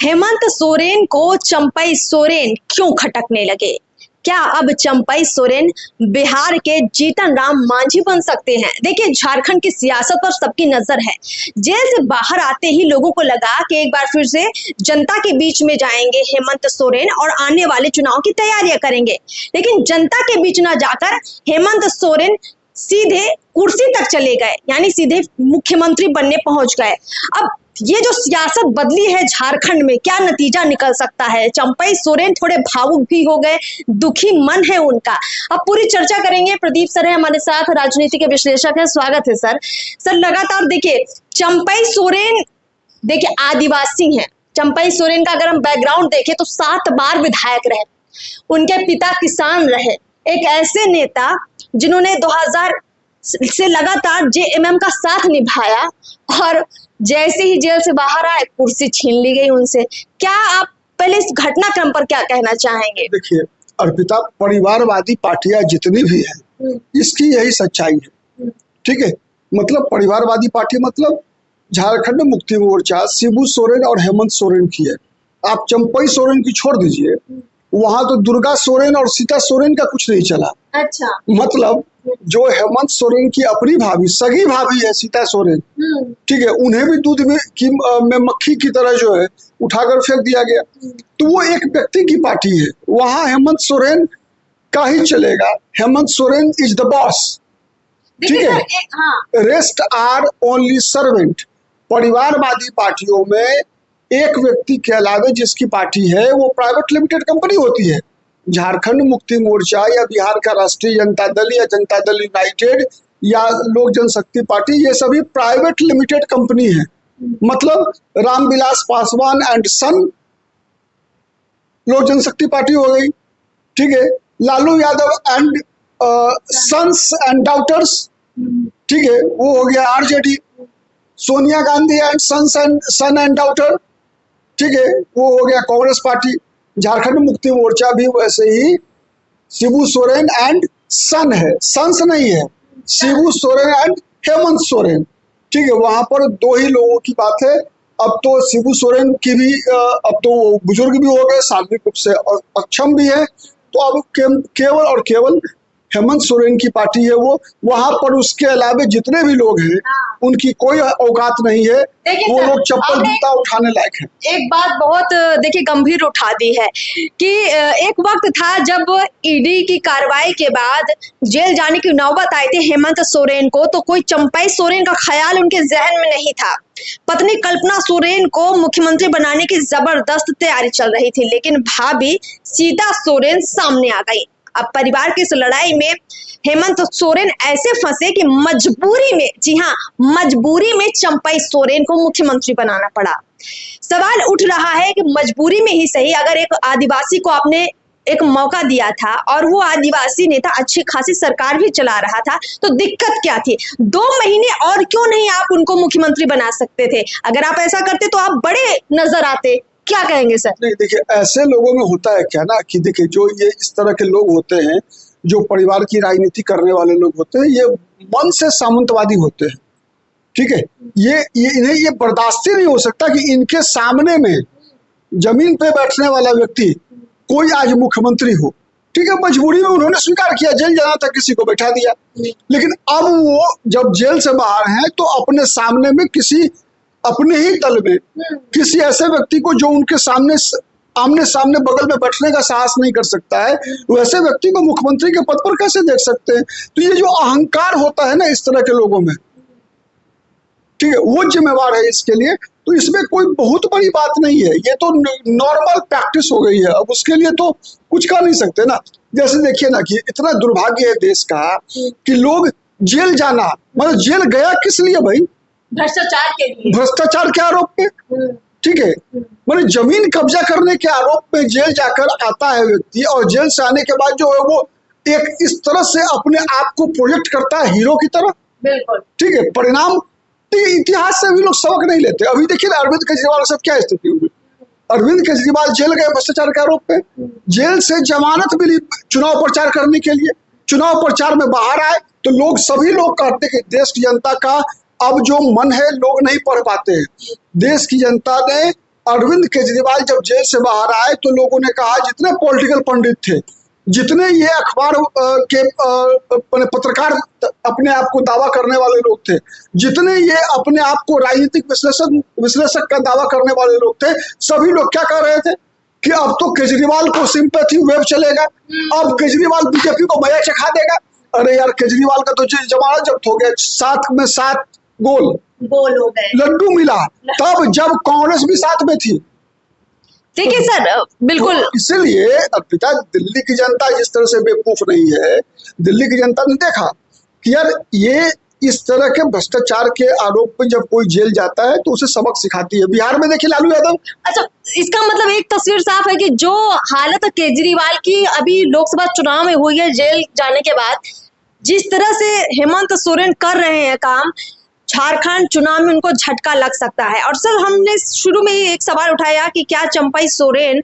हेमंत सोरेन को चंपई सोरेन क्यों खटकने लगे? क्या अब चंपई सोरेन बिहार के जीतन राम मांझी बन सकते हैं? देखिए, झारखंड की सियासत पर सबकी नजर है। जेल से बाहर आते ही लोगों को लगा कि एक बार फिर से जनता के बीच में जाएंगे हेमंत सोरेन और आने वाले चुनाव की तैयारियां करेंगे। लेकिन जनता के बीच न जाकर हेमंत सोरेन सीधे कुर्सी तक चले गए, यानी सीधे मुख्यमंत्री बनने पहुंच गए। अब ये जो सियासत बदली है झारखंड में, क्या नतीजा निकल सकता है? चंपई सोरेन थोड़े भावुक भी हो गए, दुखी मन है उनका। अब पूरी चर्चा करेंगे। प्रदीप सर है हमारे साथ, राजनीति के विश्लेषक है। स्वागत है सर। सर, लगातार देखिए, चंपई सोरेन देखिए आदिवासी हैं। चंपई सोरेन का अगर हम बैकग्राउंड देखें तो 7 बार विधायक रहे, उनके पिता किसान रहे, एक ऐसे नेता जिन्होंने 2000 से लगातार जेएमएम का साथ निभाया और जैसे ही जेल से बाहर आए कुर्सी छीन ली गई उनसे। क्या आप पहले इस घटनाक्रम पर क्या कहना चाहेंगे? देखिए अर्पिता, परिवारवादी पार्टियां जितनी भी हैं इसकी यही सच्चाई है। ठीक है, मतलब परिवारवादी पार्टी मतलब झारखंड मुक्ति मोर्चा शिबू सोरेन और हेमंत सोरेन की है। आप चंपई सोरेन की छोड़ दीजिए, वहां तो दुर्गा सोरेन और सीता सोरेन का कुछ नहीं चला। अच्छा, मतलब जो हेमंत सोरेन की अपनी भाभी, सगी भाभी है सीता सोरेन, ठीक है, उन्हें भी दूध में मक्खी की तरह जो है उठाकर फेंक दिया गया। तो वो एक व्यक्ति की पार्टी है, वहां हेमंत सोरेन का ही चलेगा। Hemant Soren is the boss, ठीक है। Rest are only servant. परिवारवादी पार्टियों में एक व्यक्ति के अलावे जिसकी पार्टी है वो प्राइवेट लिमिटेड कंपनी होती है। झारखंड मुक्ति मोर्चा या बिहार का राष्ट्रीय जनता दल या जनता दल यूनाइटेड या लोक जनशक्ति पार्टी, ये सभी प्राइवेट लिमिटेड कंपनी है। मतलब रामविलास पासवान एंड सन लोक जनशक्ति पार्टी हो गई, ठीक है। Lalu Yadav and sons and daughters, ठीक है, वो हो गया RJD. Sonia Gandhi and son and daughter, ठीक है, वो हो गया कांग्रेस पार्टी। झारखंड मुक्ति मोर्चा भी वैसे ही शिबू सोरेन एंड सन है, सन्स नहीं है, शिबू सोरेन एंड हेमंत सोरेन, ठीक है। वहां पर 2 ही लोगों की बात है। अब तो शिबू सोरेन की भी अब तो बुजुर्ग भी हो गए, शारीरिक रूप से अक्षम भी है, तो अब केवल और केवल हेमंत सोरेन की पार्टी है वो। वहां पर उसके अलावे जितने भी लोग हैं उनकी कोई औकात नहीं है, वो लोग चप्पल जूता उठाने लायक है। एक बात बहुत देखिए गंभीर उठा दी है कि एक वक्त था जब ईडी की कार्रवाई के बाद जेल जाने की नौबत आई थी हेमंत सोरेन को, तो कोई चंपई सोरेन का ख्याल उनके जहन में नहीं था। पत्नी कल्पना सोरेन को मुख्यमंत्री बनाने की जबरदस्त तैयारी चल रही थी, लेकिन भाभी सीता सोरेन सामने आ गई। अब परिवार की इस लड़ाई में हेमंत सोरेन ऐसे फंसे कि मजबूरी में, जी हाँ, मजबूरी में चंपई सोरेन को मुख्यमंत्री बनाना पड़ा। सवाल उठ रहा है कि मजबूरी में ही सही, अगर एक आदिवासी को आपने एक मौका दिया था और वो आदिवासी नेता अच्छी खासी सरकार भी चला रहा था, तो दिक्कत क्या थी? 2 महीने और क्यों नहीं आप उनको मुख्यमंत्री बना सकते थे? अगर आप ऐसा करते तो आप बड़े नजर आते। क्या कहेंगे सर? नहीं, देखिए ऐसे लोगों में होता है क्या ना कि देखिए जो ये इस तरह के लोग होते हैं, जो परिवार की राजनीति करने वाले लोग होते हैं, ये मन से सामंतवादी होते हैं, ठीक है। इन्हें ये बर्दाश्त नहीं हो सकता कि इनके सामने में जमीन पे बैठने वाला व्यक्ति कोई आज मुख्यमंत्री हो, ठीक है। मजबूरी में उन्होंने स्वीकार किया, जेल जाना था किसी को बैठा दिया। लेकिन अब वो जब जेल से बाहर हैं तो अपने सामने में किसी, अपने ही दल में किसी ऐसे व्यक्ति को जो उनके सामने आमने सामने बगल में बैठने का साहस नहीं कर सकता है, वैसे व्यक्ति को मुख्यमंत्री के पद पर कैसे देख सकते हैं? तो ये जो अहंकार होता है ना इस तरह के लोगों में, ठीक है, वो जिम्मेवार है इसके लिए। तो इसमें कोई बहुत बड़ी बात नहीं है, ये तो नॉर्मल प्रैक्टिस हो गई है। अब उसके लिए तो कुछ कर नहीं सकते ना। जैसे देखिए ना कि इतना दुर्भाग्य है देश का कि लोग जेल जाना, मतलब जेल गया किस लिए भाई? भ्रष्टाचार के लिए, भ्रष्टाचार के आरोप पे, ठीक है। मतलब जमीन कब्जा करने के आरोप पे जेल जाकर आता है व्यक्ति, और जेल से आने के बाद जो है वो एक इस तरह से अपने आप को प्रोजेक्ट करता है हीरो की तरह, बिल्कुल, ठीक है। परिणाम इतिहास से भी लोग सबक नहीं लेते। अभी देखिए अरविंद केजरीवाल के साथ क्या स्थिति हुई। अरविंद केजरीवाल जेल गए भ्रष्टाचार के आरोप पे, जेल से जमानत मिली चुनाव प्रचार करने के लिए, चुनाव प्रचार में बाहर आए तो लोग, सभी लोग कहते हैं कि देश की जनता का अब जो मन है लोग नहीं पढ़ पाते हैं। देश की जनता ने अरविंद केजरीवाल जब जेल से बाहर आए तो लोगों ने कहा, जितने पॉलिटिकल पंडित थे, जितने ये अखबार के पत्रकार अपने आप को दावा करने वाले लोग थे, जितने ये अपने आप को राजनीतिक विश्लेषक का दावा करने वाले लोग थे, सभी लोग क्या कह रहे थे कि अब तो केजरीवाल को सिंपैथी वेव चलेगा, अब केजरीवाल बीजेपी को मजा चखा देगा। अरे यार, केजरीवाल का तो जमानत जब्त हो गया, 7 में 7 गोल हो गए, लड्डू मिला, तब जब कांग्रेस भी साथ में थी। देखिए सर, बिल्कुल तो इसलिए अर्पिता, दिल्ली की जनता जिस तरह से बेवकूफ नहीं है, दिल्ली की जनता ने देखा कि यार ये इस तरह के भ्रष्टाचार के आरोप पे जब कोई जेल जाता है तो उसे सबक सिखाती है। बिहार में देखिए लालू यादव। अच्छा, इसका मतलब एक तस्वीर साफ है कि जो हालत केजरीवाल की अभी लोकसभा चुनाव में हुई है जेल जाने के बाद, जिस तरह से हेमंत सोरेन कर रहे हैं काम, झारखंड चुनाव में उनको झटका लग सकता है। और सर, हमने शुरू में ही एक सवाल उठाया कि क्या चंपई सोरेन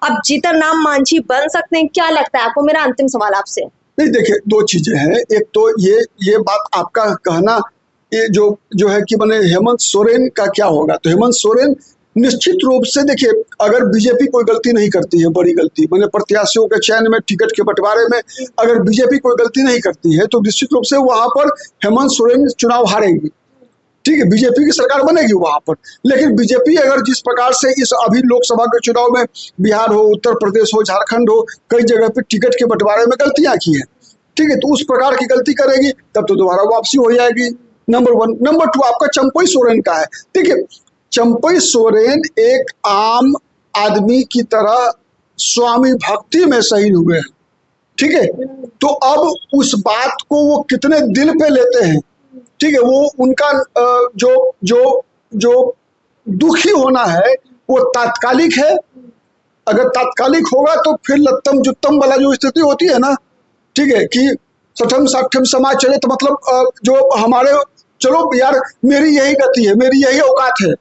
अब जीतन राम मांझी बन सकते हैं, क्या लगता है आपको? मेरा अंतिम सवाल आपसे। नहीं, देखिए, 2 चीजें हैं। एक तो ये बात आपका कहना, ये जो है कि मैंने हेमंत सोरेन का क्या होगा, तो हेमंत सोरेन निश्चित रूप से, देखिए, अगर बीजेपी कोई गलती नहीं करती है, बड़ी गलती, मैंने प्रत्याशियों के चयन में, टिकट के बंटवारे में अगर बीजेपी कोई गलती नहीं करती है तो निश्चित रूप से वहां पर हेमंत सोरेन चुनाव हारेगी। ठीक है, बीजेपी की सरकार बनेगी वहां पर। लेकिन बीजेपी अगर जिस प्रकार से इस अभी लोकसभा के चुनाव में बिहार हो, उत्तर प्रदेश हो, झारखंड हो, कई जगह पे टिकट के बंटवारे में गलतियां की है, ठीक है, तो उस प्रकार की गलती करेगी तब तो दोबारा वापसी हो जाएगी, नंबर 1। नंबर 2 आपका चंपई सोरेन का है। देखिए, चंपई सोरेन एक आम आदमी की तरह स्वामी भक्ति में शहीद हुए हैं, ठीक है, तो अब उस बात को वो कितने दिल पे लेते हैं, ठीक है, वो उनका जो दुखी होना है वो तात्कालिक है। अगर तात्कालिक होगा तो फिर लत्तम जुत्तम वाला जो स्थिति होती है ना, ठीक है, कि सठम साठम समाज चले, तो मतलब जो हमारे, चलो यार मेरी यही गति है, मेरी यही औकात है,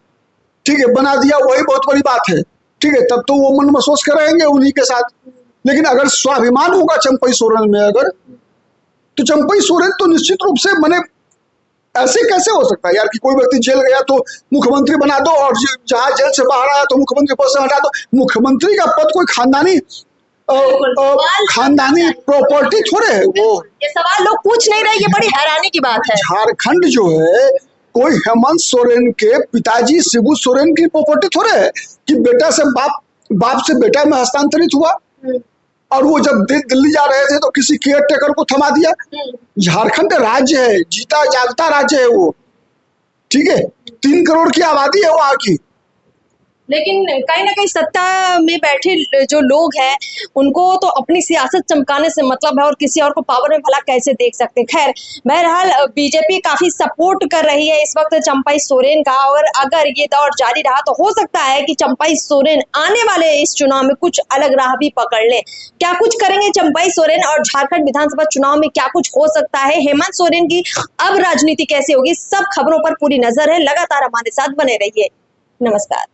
ठीक है, बना दिया वही बहुत बड़ी बात है, ठीक है, तब तो वो मन महसूस करेंगे उन्हीं के साथ। लेकिन अगर स्वाभिमान होगा चंपई सोरेन में, अगर, तो चंपई सोरेन तो निश्चित रूप से, मैंने ऐसे कैसे हो सकता है यार कि कोई व्यक्ति जेल गया तो मुख्यमंत्री बना दो, और जहां जेल से बाहर आया तो मुख्यमंत्री पद से हटा दो। मुख्यमंत्री का पद कोई खानदानी प्रॉपर्टी थोड़े है वो। ये सवाल लोग पूछ नहीं रहे, ये बड़ी हैरानी की बात है। झारखंड जो है कोई हेमंत सोरेन के पिताजी शिबू सोरेन की प्रॉपर्टी थोड़े है कि बेटा से बाप से बेटा में हस्तांतरित हुआ, और वो जब दिल्ली जा रहे थे तो किसी केयर टेकर को थमा दिया। झारखंड राज्य है, जीता जागता राज्य है वो, ठीक है, 3 करोड़ की आबादी है वहां की। लेकिन कहीं ना कहीं सत्ता में बैठे जो लोग हैं उनको तो अपनी सियासत चमकाने से मतलब है, और किसी और को पावर में भला कैसे देख सकते हैं। खैर, बहरहाल बीजेपी काफी सपोर्ट कर रही है इस वक्त चंपई सोरेन का, और अगर ये दौर जारी रहा तो हो सकता है कि चंपई सोरेन आने वाले इस चुनाव में कुछ अलग राह भी पकड़ ले। क्या कुछ करेंगे चंपई सोरेन, और झारखंड विधानसभा चुनाव में क्या कुछ हो सकता है, हेमंत सोरेन की अब राजनीति कैसे होगी, सब खबरों पर पूरी नजर है। लगातार हमारे साथ बने रहिए। नमस्कार।